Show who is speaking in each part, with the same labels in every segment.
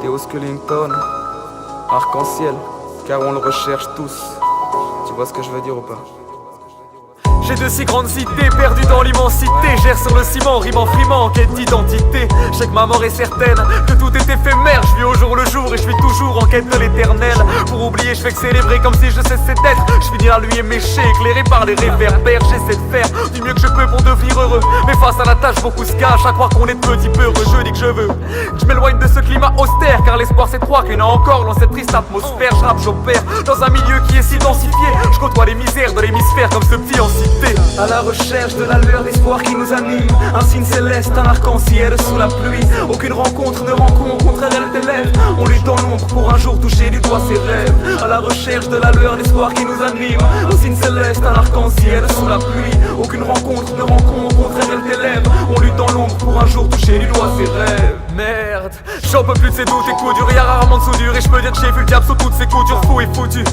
Speaker 1: Theo Skellington, arc-en-ciel, car on le recherche tous. Tu vois ce que je veux dire ou pas?
Speaker 2: J'ai de si grandes cités, perdues dans l'immensité. Gère sur le ciment, rime en frimant, en quête d'identité. Je sais que ma mort est certaine, que tout est éphémère. Je vis au jour le jour et je suis toujours en quête de l'éternel. Pour oublier, je fais que célébrer comme si je cessais d'être. Je finis la nuit éméchée, éclairé par les réverbères. J'essaie de faire du mieux que je peux pour devenir heureux. Mais face à la tâche, beaucoup se cachent à croire qu'on est petit peu heureux. Je dis que je veux, je m'éloigne de ce climat austère. Car l'espoir c'est toi qu'il y en a encore dans cette triste atmosphère. Je rappe, j'opère dans un milieu qui est si densifié. Je côtoie les misères de l'hémisphère comme ce petit en cité.
Speaker 1: À la recherche de la lueur d'espoir qui nous anime. Un signe céleste, un arc-en-ciel sous la pluie. Aucune rencontre ne rencontrerait tes lèvres. On lutte dans l'ombre pour un jour toucher du doigt ses rêves. À la recherche de la lueur d'espoir qui nous anime. Un signe céleste, un arc-en-ciel sous la pluie. Aucune rencontre ne rencontrerait tes lèvres. On lutte dans l'ombre pour un jour toucher du doigt ses rêves.
Speaker 2: Merde, j'en peux plus de ces doutes et coups durs. Y'a rarement de soudure et je peux dire que j'ai vu le diable sous toutes ses coutures. Fou et foutu,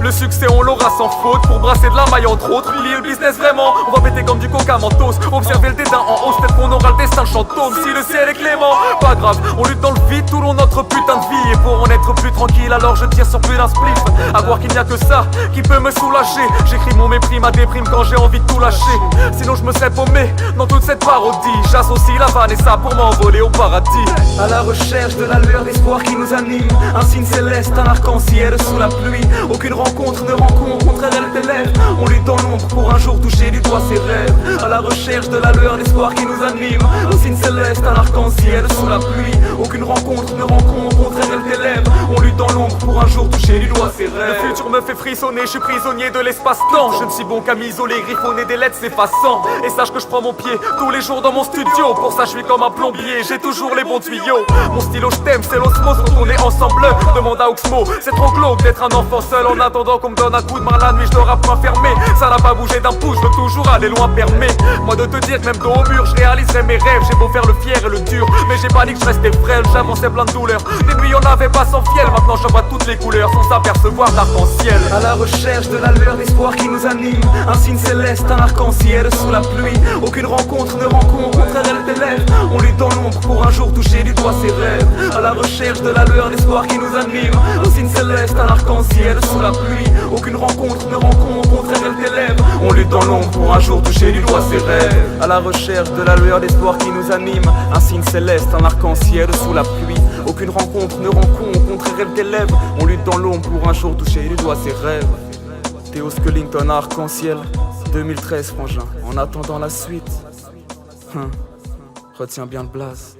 Speaker 2: le succès on l'aura sans faute. Pour brasser de la maille entre autres. Plier le business vraiment, on va péter comme du coca mentos. Observer le dédain en hausse, peut-être qu'on aura le destin chantôme. Si le ciel est clément, pas grave, on lutte dans le vide tout long notre putain de vie. Et pour en être plus tranquille alors je tire sur plus d'un spliff. À voir qu'il n'y a que ça qui peut me soulager. J'écris mon mépris, ma déprime quand j'ai envie de tout lâcher. Sinon je me serais paumé dans toute cette parodie. J'associe la vanne et ça pour m'envoler au paradis.
Speaker 1: À la recherche de la lueur d'espoir qui nous anime. Un signe céleste, un arc-en-ciel sous la pluie. Aucune rencontre ne rencontrerait tes lèvres. On lutte dans l'ombre pour un jour toucher du doigt ses rêves. À la recherche de la lueur d'espoir qui nous anime. Un signe céleste, un arc-en-ciel sous la pluie. Aucune rencontre ne rencontrerait tes lèvres. On lutte dans l'ombre pour un jour toucher du doigt ses rêves.
Speaker 2: Le futur me fait frissonner, je suis prisonnier de l'espace-temps. Je ne suis bon qu'à m'isoler, griffonner des lettres s'effaçant. Et sache que je prends mon pied tous les jours dans mon studio. Pour ça je suis comme un plombier, j'ai toujours les bons tuyaux. Mon stylo je t'aime, c'est l'osmose quand on est ensemble. Demande à Oxmo, c'est trop glauque d'être un enfant seul. En attendant qu'on me donne un coup de main la nuit, je dors à point fermé. Ça n'a pas bougé d'un pouce, je veux toujours aller loin permet. Moi de te dire que même dos au mur, je réaliserai mes rêves. J'ai beau faire le fier et le dur, mais j'ai pas dit que je restais frêle. J'avançais plein de douleurs, des nuits on n'avait pas sans fiel. Maintenant je vois toutes les couleurs sans s'apercevoir l'arc-en-ciel.
Speaker 1: À la recherche de la lueur d'espoir qui nous anime. Un signe céleste, un arc-en-ciel sous la pluie. Aucune rencontre ne rencontrerait tes lèvres. On lutte dans l'ombre pour un jour toucher du doigt ses rêves. À la recherche de la lueur d'espoir qui nous anime. Un signe céleste, un arc-en-ciel sous la pluie. Aucune rencontre ne rencontrerait tes lèvres. On lutte dans l'ombre pour un jour toucher du doigt ses rêves. À la recherche de la lueur d'espoir qui nous anime. Un signe céleste, un arc-en-ciel sous la pluie. Aucune rencontre ne rencontrerait tes lèvres. On lutte dans l'ombre pour un jour toucher du doigt ses rêves. Theo Skellington, arc-en-ciel, 2013 frangin. En attendant la suite, retiens bien le blaze.